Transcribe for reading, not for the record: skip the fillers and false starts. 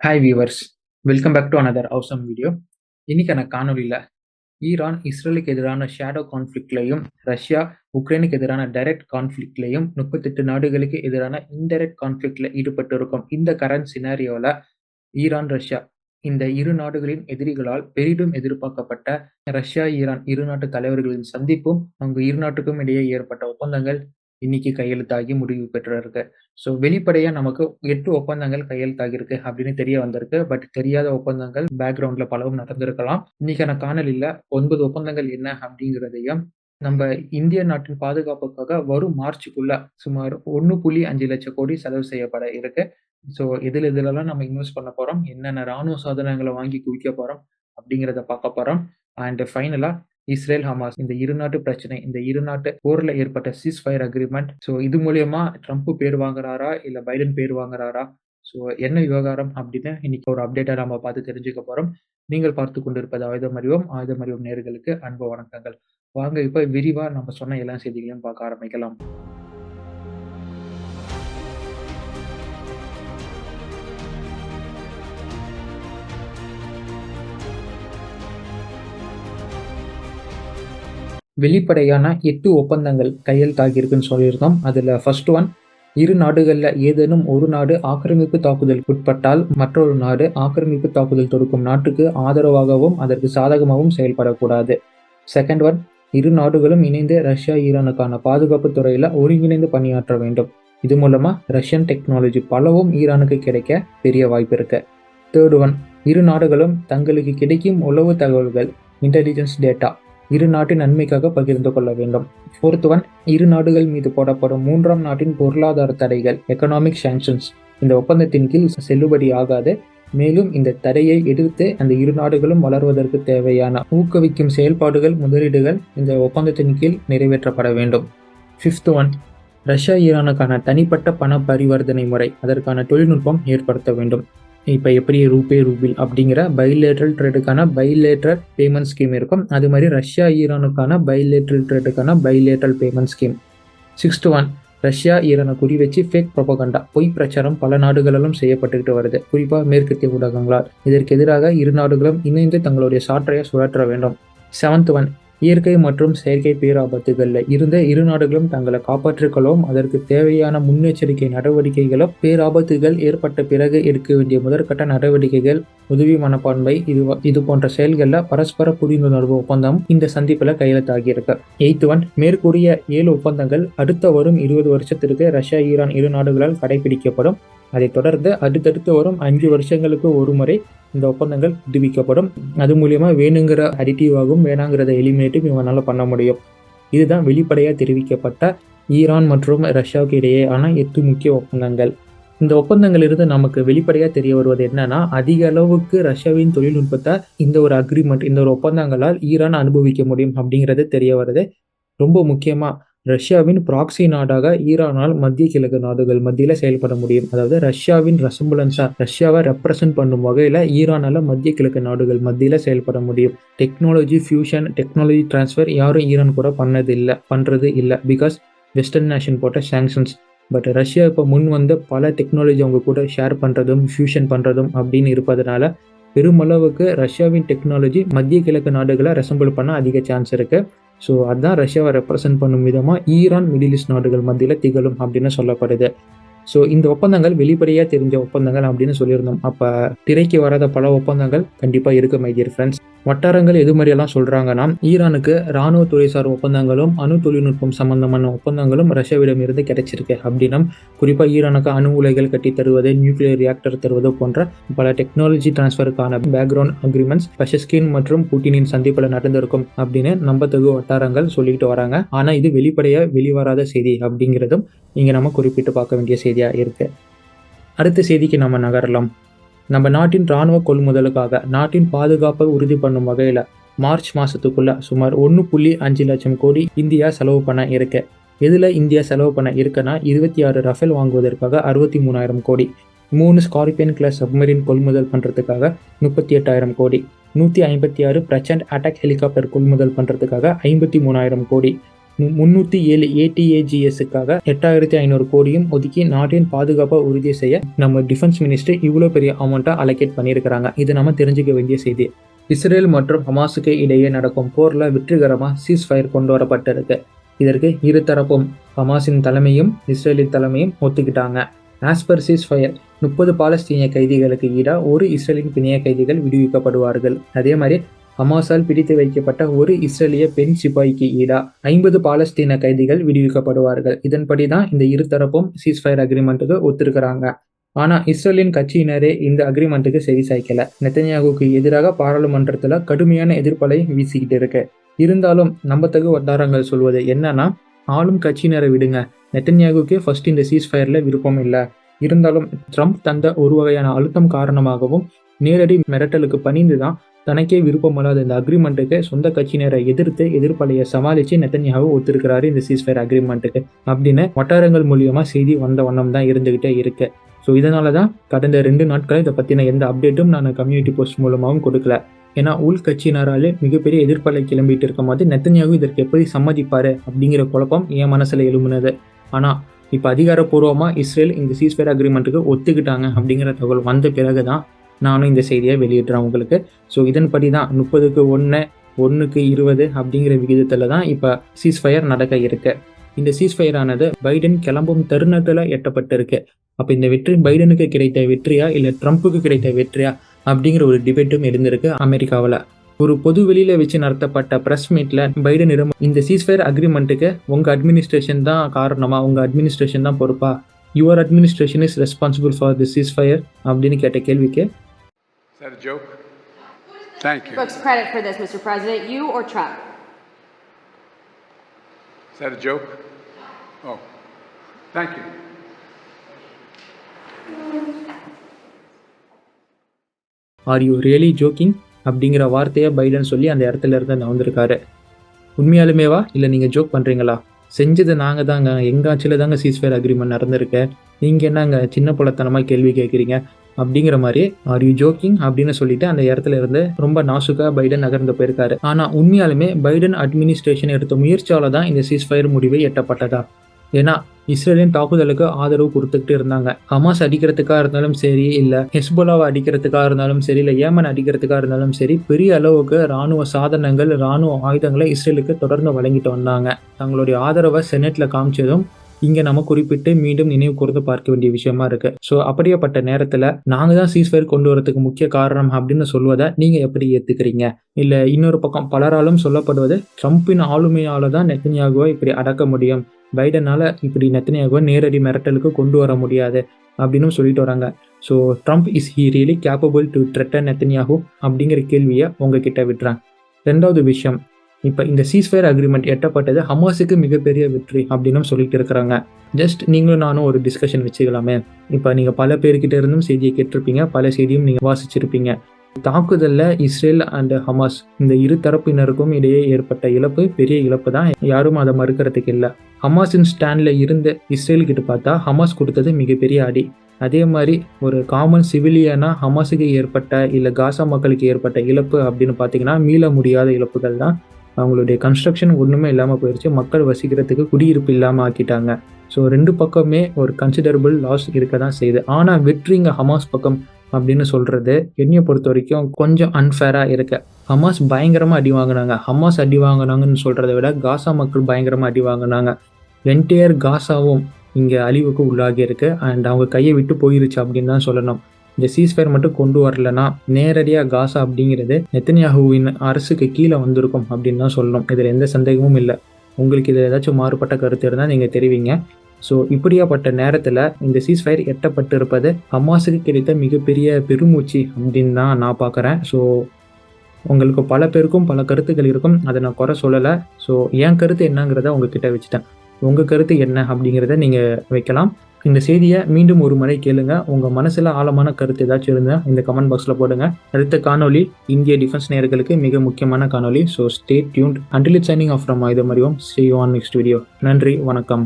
Hi viewers, welcome back to another awesome video. இன்னைக்கான காணொலியில் Iran இஸ்ரேலுக்கு எதிரான ஷேடோ கான்ஃப்ளிக்ட்லையும் ரஷ்யா உக்ரைனுக்கு எதிரான டைரக்ட் கான்ஃப்ளிக்ட்லையும் 38 நாடுகளுக்கு எதிரான இன்டைரக்ட் கான்ஃப்ளிக்ட்ல ஈடுபட்டு இருக்கும் இந்த கரண்ட் சினாரியோவில் ஈரான் ரஷ்யா இந்த இரு நாடுகளின் எதிரிகளால் பெரிதும் எதிர்பார்க்கப்பட்ட ரஷ்யா ஈரான் இரு நாட்டு தலைவர்களின் சந்திப்பும் அங்கு இரு நாட்டுக்கும் இடையே ஏற்பட்ட ஒப்பந்தங்கள் இன்னைக்கு கையெழுத்தாகி முடிவு பெற்றிருக்கு. ஸோ வெளிப்படையா நமக்கு 8 ஒப்பந்தங்கள் கையெழுத்தாகிருக்கு அப்படின்னு தெரிய வந்திருக்கு. பட் தெரியாத ஒப்பந்தங்கள் பேக்ரவுண்ட்ல பலவும் நடந்திருக்கலாம். இன்னைக்கான காணொலியில 9 ஒப்பந்தங்கள் என்ன அப்படிங்கிறதையும் நம்ம இந்திய நாட்டின் பாதுகாப்புக்காக வரும் மார்ச்சுக்குள்ள சுமார் 1.5 லட்சம் கோடி செலவு செய்யப்பட இருக்கு. ஸோ எதுலெல்லாம் நம்ம இன்வெஸ்ட் பண்ண போறோம், என்னென்ன ராணுவ சாதனங்களை வாங்கி குவிக்க போறோம் அப்படிங்கிறத பார்க்க போறோம். அண்ட் ஃபைனலா இஸ்ரேல் ஹமாஸ் இந்த இரு நாட்டு பிரச்சனை, இந்த இரு நாட்டு போர்ல ஏற்பட்ட சீஸ் ஃபயர் அக்ரிமெண்ட், ஸோ இது மூலியமா ட்ரம்ப் பேர் வாங்குறாரா இல்ல பைடன் பேர் வாங்குறாரா, ஸோ என்ன விவகாரம் அப்படின்னு இன்னைக்கு ஒரு அப்டேட்டா நம்ம பார்த்து தெரிஞ்சுக்க போறோம். நீங்கள் பார்த்து கொண்டிருப்பது ஆயுதம் அறிவோம் நேயர்களுக்கு அன்பு வணக்கங்கள். வாங்க இப்ப விரிவா நம்ம சொன்ன எல்லா செய்திகளையும் பார்க்க ஆரம்பிக்கலாம். வெளிப்படையான 8 ஒப்பந்தங்கள் கையெழுத்தாகியிருக்குன்னு சொல்லியிருந்தோம். அதுல ஃபர்ஸ்ட் ஒன், இரு நாடுகள்ல ஏதேனும் ஒரு நாடு ஆக்கிரமிப்பு தாக்குதல் உட்பட்டால் மற்றொரு நாடு ஆக்கிரமிப்பு தாக்குதல் தொடுக்கும் நாட்டுக்கு ஆதரவாகவும் அதற்கு சாதகமாகவும் செயல்படக்கூடாது. செகண்ட் ஒன், இரு நாடுகளும் இணைந்து ரஷ்யா ஈரானுக்கான பாதுகாப்பு துறையில ஒருங்கிணைந்து பணியாற்ற வேண்டும். இது மூலமா ரஷ்யன் டெக்னாலஜி பலவும் ஈரானுக்கு கிடைக்க பெரிய வாய்ப்பு இருக்கு. தேர்ட் ஒன், இரு நாடுகளும் தங்களுக்கு கிடைக்கும் உளவு தகவல்கள், இன்டெலிஜென்ஸ் டேட்டா இரு நாட்டின் நன்மைக்காக பகிர்ந்து கொள்ள வேண்டும். ஃபோர்த் ஒன், இரு நாடுகள் மீது போடப்படும் 3ஆம் நாட்டின் பொருளாதார தடைகள், எக்கனாமிக் சாங்ஷன்ஸ் இந்த ஒப்பந்தத்தின் கீழ் செல்லுபடி ஆகாது. மேலும் இந்த தடையை எதிர்த்து அந்த இரு நாடுகளும் வளர்வதற்கு தேவையான ஊக்குவிக்கும் செயல்பாடுகள், முதலீடுகள் இந்த ஒப்பந்தத்தின் கீழ் நிறைவேற்றப்பட வேண்டும். ஃபிஃப்த் ஒன், ரஷ்யா ஈரானுக்கான தனிப்பட்ட பண பரிவர்த்தனை முறை, அதற்கான தொழில்நுட்பம் ஏற்படுத்த வேண்டும். இப்போ எப்படி ரூபிள் அப்படிங்கிற பைலேட்ரல் ட்ரேடுக்கான பைலேட்ரல் பேமெண்ட் ஸ்கீம் இருக்கும், அது மாதிரி ரஷ்யா ஈரானுக்கான பைலேட்ரல் ட்ரேடுக்கான bilateral payment scheme. Sixth one, Russia ஈரானை குறி வச்சு ஃபேக் ப்ரொபகண்டா, பொய் பிரச்சாரம் பல நாடுகளிலும் செய்யப்பட்டுக்கிட்டு வருது, குறிப்பாக மேற்கத்திய ஊடகங்களால். இதற்கு எதிராக இரு நாடுகளும் இணைந்து தங்களுடைய சாற்றையை சுழற்ற வேண்டும். செவன்த் ஒன், இயற்கை மற்றும் செயற்கை பேராபத்துகளில் இருந்த இரு நாடுகளும் தங்களை காப்பாற்றிக் கொள்ளவும் அதற்கு தேவையான முன்னெச்சரிக்கை நடவடிக்கைகளும், பேராபத்துகள் ஏற்பட்ட பிறகு எடுக்க வேண்டிய முதற்கட்ட நடவடிக்கைகள், உதவி மனப்பான்மை இது போன்ற செயல்களில் பரஸ்பர புரிந்துணர்வு ஒப்பந்தம் இந்த சந்திப்பில் கையெழுத்தாகியிருக்கு. எய்த் ஒன், மேற்கூறிய 7 ஒப்பந்தங்கள் அடுத்த வரும் 20 வருஷத்திற்கு ரஷ்யா ஈரான் இரு நாடுகளால் கடைபிடிக்கப்படும். அதைத் தொடர்ந்து அடுத்தடுத்து வரும் 5 வருஷங்களுக்கு ஒரு முறை இந்த ஒப்பந்தங்கள் புதுப்பிக்கப்படும். அது மூலியமா வேணுங்கிற அடிட்டிவாகவும் வேணாங்கிறத எலிமினேட்டும் இவனால பண்ண முடியும். இதுதான் வெளிப்படையாக தெரிவிக்கப்பட்ட ஈரான் மற்றும் ரஷ்யாவுக்கு இடையேயான 8 முக்கிய ஒப்பந்தங்கள். இந்த ஒப்பந்தங்களிலிருந்து நமக்கு வெளிப்படையாக தெரிய வருவது என்னன்னா, அதிக அளவுக்கு ரஷ்யாவின் தொழில்நுட்பத்தை இந்த ஒரு அக்ரிமெண்ட், இந்த ஒரு ஒப்பந்தங்களால் ஈரான் அனுபவிக்க முடியும் அப்படிங்கிறது தெரிய வருது. ரொம்ப முக்கியமா ரஷ்யாவின் ப்ராக்சி நாடாக ஈரானால் மத்திய கிழக்கு நாடுகள் மத்தியில் செயல்பட முடியும். அதாவது ரஷ்யாவின் ரெசம்புலன்ஸா, ரஷ்யாவை ரெப்ரசன்ட் பண்ணும் வகையில் ஈரானால மத்திய கிழக்கு நாடுகள் மத்தியில் செயல்பட முடியும். டெக்னாலஜி ஃபியூஷன், டெக்னாலஜி டிரான்ஸ்ஃபர் யாரும் ஈரான் கூட பண்றது இல்லை பிகாஸ் வெஸ்டர்ன் நேஷன் போட்ட சாங்ஷன்ஸ். பட் ரஷ்யா இப்போ முன் வந்து பல டெக்னாலஜி அவங்க கூட ஷேர் பண்ணுறதும் ஃபியூஷன் பண்ணுறதும் அப்படின்னு இருப்பதனால பெருமளவுக்கு ரஷ்யாவின் டெக்னாலஜி மத்திய கிழக்கு நாடுகளை ரெசம்பிள் பண்ண அதிக சான்ஸ் இருக்கு. ஸோ அதுதான் ரஷ்யாவை ரெப்ரசன்ட் பண்ணும் விதமாக ஈரான் மிடில் ஈஸ்ட் நாடுகள் மத்தியில் திகழும் அப்படின்னு சொல்லப்படுது. ஸோ இந்த ஒப்பந்தங்கள் வெளிப்படையாக தெரிஞ்ச ஒப்பந்தங்கள் அப்படின்னு சொல்லியிருந்தோம். அப்போ திரைக்கு வராத பல ஒப்பந்தங்கள் கண்டிப்பாக இருக்கு மை டியர் ஃப்ரெண்ட்ஸ். வட்டாரங்கள் எது மாதிரியெல்லாம் சொல்கிறாங்கன்னா, ஈரானுக்கு இராணுவ துறைசார் ஒப்பந்தங்களும் அணு தொழில்நுட்பம் சம்பந்தமான ஒப்பந்தங்களும் ரஷ்யாவிடம் இருந்து கிடைச்சிருக்கு அப்படின்னா, குறிப்பாக ஈரானுக்கு அணு உலைகள் கட்டி தருவது, நியூக்ளியர் ரியாக்டர் தருவது போன்ற பல டெக்னாலஜி டிரான்ஸ்ஃபருக்கான பேக்ரவுண்ட் அக்ரிமெண்ட்ஸ் பெஷஸ்கின் மற்றும் புட்டினின் சந்திப்பில் நடந்திருக்கும் அப்படின்னு நம்பத்தகு வட்டாரங்கள் சொல்லிக்கிட்டு வராங்க. ஆனால் இது வெளிப்படையாக வெளிவராத செய்தி அப்படிங்கிறதும் இங்கே நம்ம குறிப்பிட்டு பார்க்க வேண்டிய செய்தியாக இருக்குது. அடுத்த செய்திக்கு நம்ம நகரலாம். நம்ம நாட்டின் இராணுவ கொள்முதலுக்காக நாட்டின் பாதுகாப்பை உறுதி பண்ணும் வகையில் மார்ச் மாதத்துக்குள்ள சுமார் 1.5 லட்சம் கோடி இந்தியா செலவு பண்ண இருக்கு. இதில் இந்தியா செலவு பண்ண இருக்குன்னா 26 ரஃபேல் வாங்குவதற்காக 63,000 கோடி, 3 ஸ்கார்பியன் கிளாஸ் சப்மரீன் கொள்முதல் பண்ணுறதுக்காக 38,000 கோடி, 156 பிரச்சண்ட் அட்டாக் ஹெலிகாப்டர் கொள்முதல் பண்ணுறதுக்காக 53,000 கோடி, 307 ATAGSக்காக 8500 கோடியும் ஒதுக்கி நாட்டின் பாதுகாப்பை உறுதி செய்ய நம்ம டிஃபென்ஸ் மினிஸ்டர் இவ்வளோ பெரிய அமௌண்ட்டை அலோகேட் பண்ணியிருக்கிறாங்க. இது நம்ம தெரிஞ்சுக்க வேண்டிய செய்தி. இஸ்ரேல் மற்றும் ஹமாஸுக்கு இடையே நடக்கும் போரில் வெற்றிகரமாக சீஸ்ஃபயர் கொண்டு வரப்பட்டிருக்கு. இதற்கு இரு தரப்பும் ஹமாஸின் தலைமையும் இஸ்ரேலின் தலைமையும் ஒத்துக்கிட்டாங்க. ஆஸ் பர் சீஸ்ஃபயர் 30 பாலஸ்தீனிய கைதிகளுக்கு ஈடாக ஒரு இஸ்ரேலின் பிணைய கைதிகள் விடுவிக்கப்படுவார்கள். அதே மாதிரி ஹமாஸால் பிடித்து வைக்கப்பட்ட ஒரு இஸ்ரேலிய பெண் சிப்பாய்க்கு ஈடா 50 பாலஸ்தீன கைதிகள் விடுவிக்கப்படுவார்கள். இதன்படி தான் இந்த இரு தரப்பும் சீஸ்ஃபயர் அக்ரிமெண்ட்டுக்கு ஒத்துருக்கிறாங்க. ஆனா இஸ்ரேலின் கட்சியினரே இந்த அக்ரிமெண்ட்டுக்கு செவி சாய்க்கல. நெத்தன்யாகுக்கு எதிராக பாராளுமன்றத்துல கடுமையான எதிர்ப்பலை வீசிக்கிட்டு இருக்கு. இருந்தாலும் நம்பத்தகு வட்டாரங்கள் சொல்வது என்னன்னா, ஆளும் கட்சியினரை விடுங்க, நெத்தன்யாகுக்கே ஃபர்ஸ்ட் இந்த சீஸ்ஃபயர்ல விருப்பம் இல்லை. இருந்தாலும் ட்ரம்ப் தந்த ஒரு வகையான அழுத்தம் காரணமாகவும் நேரடி மிரட்டலுக்கு பணிந்து தான் தனக்கே விருப்பமில்லாத இந்த அக்ரிமெண்ட்டுக்கு சொந்த கட்சியினரை எதிர்த்து எதிர்ப்பலையை சமாளித்து நெத்தன்யாகு ஒத்துருக்கிறாரு இந்த சீஸ்ஃபயர் அக்ரிமெண்ட்டுக்கு அப்படின்னு வட்டாரங்கள் மூலியமாக செய்தி வந்த வண்ணம் தான் இருந்துகிட்டே இருக்கு. ஸோ இதனால தான் கடந்த 2 நாட்களை இதை பற்றின எந்த அப்டேட்டும் நான் கம்யூனிட்டி போஸ்ட் மூலமாகவும் கொடுக்கல. ஏன்னா உள்கட்சியினராலே மிகப்பெரிய எதிர்ப்பலை கிளம்பிட்டு இருக்கும் போது நெத்தன்யாகு இதற்கு எப்படி சம்மதிப்பாரு அப்படிங்கிற குழப்பம் என் மனசில் எழும்புனது. ஆனால் இப்போ அதிகாரப்பூர்வமாக இஸ்ரேல் இந்த சீஸ்ஃபயர் அக்ரிமெண்ட்டுக்கு ஒத்துக்கிட்டாங்க அப்படிங்கிற தகவல் வந்த பிறகு தான் நானும் இந்த செய்தியை வெளியிடுறேன் உங்களுக்கு. ஸோ இதன்படி தான் 30க்கு 1, 1க்கு 20 அப்படிங்கிற விகிதத்தில் தான் இப்போ சீஸ்ஃபயர் நடக்க இருக்கு. இந்த சீஸ்ஃபயர் ஆனது பைடன் கிளம்பும் தருணத்தில் எட்டப்பட்டிருக்கு. அப்போ இந்த வெற்றி பைடனுக்கு கிடைத்த வெற்றியா இல்லை ட்ரம்ப்புக்கு கிடைத்த வெற்றியா அப்படிங்கிற ஒரு டிபேட்டும் இருந்திருக்கு அமெரிக்காவில். ஒரு பொது வெளியில் வச்சு நடத்தப்பட்ட ப்ரெஸ் மீட்டில் பைடனிடம் இந்த சீஸ்ஃபயர் அக்ரிமெண்ட்டுக்கு உங்கள் அட்மினிஸ்ட்ரேஷன் தான் காரணமா, உங்கள் அட்மினிஸ்ட்ரேஷன் தான் பொறுப்பா, your administration is responsible for the ceasefire அப்படின்னு கேட்ட கேள்விக்கு Is that a joke? Thank you. Brooks credit for this, Mr. President, you or Trump? Is that a joke? Oh, thank you. Are you really joking அப்படிங்கிற வார்த்தையை Biden சொல்லி அந்த இடத்துல இருந்து வந்திருக்காரு. உண்மையாலுமேவா இல்லை நீங்கள் ஜோக் பண்ணுறீங்களா? செஞ்சது நாங்கள் தாங்க, எங்கள் ஆட்சியில் தாங்க சீஸ்ஃபயர் அக்ரிமெண்ட் நடந்திருக்கு, நீங்கள் என்னங்க சின்ன புலத்தனமாக கேள்வி கேட்குறீங்க அப்படிங்கிற மாதிரி ஆர் யூ ஜோக்கிங் அப்படின்னு சொல்லிட்டு அந்த இடத்துல இருந்து ரொம்ப நாசுக்காக பைடன் நகர்ந்து போயிருக்காரு. ஆனால் உண்மையாலுமே பைடன் அட்மினிஸ்ட்ரேஷன் எடுத்த முயற்சியால தான் இந்த சீஸ்ஃபயர் முடிவை எட்டப்பட்டதா? ஏன்னா இஸ்ரேலின் தாக்குதலுக்கு ஆதரவு கொடுத்துக்கிட்டு இருந்தாங்க. ஹமாஸ் அடிக்கிறதுக்காக இருந்தாலும் சரி, இல்லை ஹெஸ்போலாவை அடிக்கிறதுக்காக இருந்தாலும் சரி, இல்லை ஏமன் அடிக்கிறதுக்காக இருந்தாலும் சரி, பெரிய அளவுக்கு இராணுவ சாதனங்கள், இராணுவ ஆயுதங்களை இஸ்ரேலுக்கு தொடர்ந்து வழங்கிட்டு வந்தாங்க. தங்களுடைய ஆதரவை செனட்ல காமிச்சதும் இங்கே நம்ம குறிப்பிட்டு மீண்டும் நினைவு கூர்ந்து பார்க்க வேண்டிய விஷயமா இருக்கு. ஸோ அப்படியேப்பட்ட நேரத்தில் நாங்கள் தான் சீஸ்ஃபயர் கொண்டு வரதுக்கு முக்கிய காரணம் அப்படின்னு சொல்வதை நீங்கள் எப்படி ஏற்றுக்கிறீங்க? இல்லை இன்னொரு பக்கம் பலராலும் சொல்லப்படுவது ட்ரம்பின் ஆளுமையால தான் நெத்தன்யாகுவை இப்படி அடக்க முடியும், பைடனால் இப்படி நெத்தன்யாகுவை நேரடி மிரட்டலுக்கு கொண்டு வர முடியாது அப்படின்னு சொல்லிட்டு வராங்க. So Trump is he really capable to threaten Netanyahu அப்படிங்கிற கேள்வியை உங்ககிட்ட விட்டுறேன். 2வது விஷயம், இப்போ இந்த சீஸ்ஃபயர் அக்ரிமெண்ட் எட்டப்பட்டது ஹமாஸுக்கு மிகப்பெரிய வெற்றி அப்படின்னு சொல்லிட்டு இருக்கிறாங்க. ஜஸ்ட் நீங்களும் நானும் ஒரு டிஸ்கஷன் வச்சுக்கலாமே. இப்போ நீங்கள் பல பேர்கிட்ட இருந்தும் செய்தியை கேட்டிருப்பீங்க, பல செய்தியும் நீங்கள் வாசிச்சிருப்பீங்க. தாக்குதலில் இஸ்ரேல் அண்ட் ஹமாஸ் இந்த இரு தரப்பினருக்கும் இடையே ஏற்பட்ட இழப்பு பெரிய இழப்பு தான், யாரும் அதை மறுக்கிறதுக்கு இல்லை. ஹமாஸின் ஸ்டாண்டில் இருந்து இஸ்ரேல் கிட்ட பார்த்தா ஹமாஸ் கொடுத்தது மிகப்பெரிய அடி. அதே மாதிரி ஒரு காமன் சிவிலியனாக ஹமாஸுக்கு ஏற்பட்ட இல்லை காசா மக்களுக்கு ஏற்பட்ட இழப்பு அப்படின்னு பார்த்தீங்கன்னா மீள முடியாத இழப்புகள் தான். அவங்களுடைய கன்ஸ்ட்ரக்ஷன் ஒன்றுமே இல்லாமல் போயிடுச்சு, மக்கள் வசிக்கிறதுக்கு குடியிருப்பு இல்லாமல் ஆக்கிட்டாங்க. ஸோ 2 பக்கமே ஒரு கன்சிடரபிள் லாஸ் இருக்க தான் செய்யுது. ஆனால் வெற்றிங்க ஹமாஸ் பக்கம் அப்படின்னு சொல்கிறது என்னையை பொறுத்த வரைக்கும் கொஞ்சம் அன்ஃபேராக இருக்கு. ஹமாஸ் பயங்கரமாக அடி வாங்கினாங்க. ஹமாஸ் அடி வாங்கினாங்கன்னு சொல்கிறத விட காசா மக்கள் பயங்கரமாக அடி வாங்கினாங்க. என்டையர் காசாவும் இங்கே அழிவுக்கு உள்ளாகி இருக்கு அண்ட் அவங்க கையை விட்டு போயிருச்சு அப்படின்னு தான் சொல்லணும். இந்த சீஸ்ஃபயர் மட்டும் கொண்டு வரலன்னா நேரடியாக காசா அப்படிங்கிறது நெத்தன்யாகுவின் அரசுக்கு கீழே வந்திருக்கும் அப்படின்னு தான் சொல்லணும். இதில் எந்த சந்தேகமும் இல்லை. உங்களுக்கு இதில் ஏதாச்சும் மாறுபட்ட கருத்து இருந்தால் நீங்கள் தெரிவிங்க. ஸோ இப்படியாப்பட்ட நேரத்தில் இந்த சீஸ்ஃபயர் எட்டப்பட்டிருப்பது ஹமாஸுக்கு கிடைத்த மிகப்பெரிய பெருமூச்சு அப்படின்னு தான் நான் பார்க்குறேன். ஸோ உங்களுக்கு பல பேருக்கும் பல கருத்துக்கள் இருக்கும், அதை நான் குறை சொல்லலை. ஸோ என் கருத்து என்னங்கிறத உங்ககிட்ட வச்சுட்டேன். உங்கள் கருத்து என்ன அப்படிங்கிறத நீங்கள் வைக்கலாம். இந்த செய்தியை மீண்டும் ஒரு முறை கேளுங்க. உங்கள் மனசில் ஆழமான கருத்து ஏதாச்சும் இருந்தால் இந்த கமெண்ட் பாக்ஸில் போடுங்க. அடுத்த காணொலி இந்திய டிஃபென்ஸ் நேயர்களுக்கு மிக முக்கியமான காணொலி. So stay tuned. Until it's signing off from ஆயுதம் அறிவோம். See you on next video. நன்றி, வணக்கம்.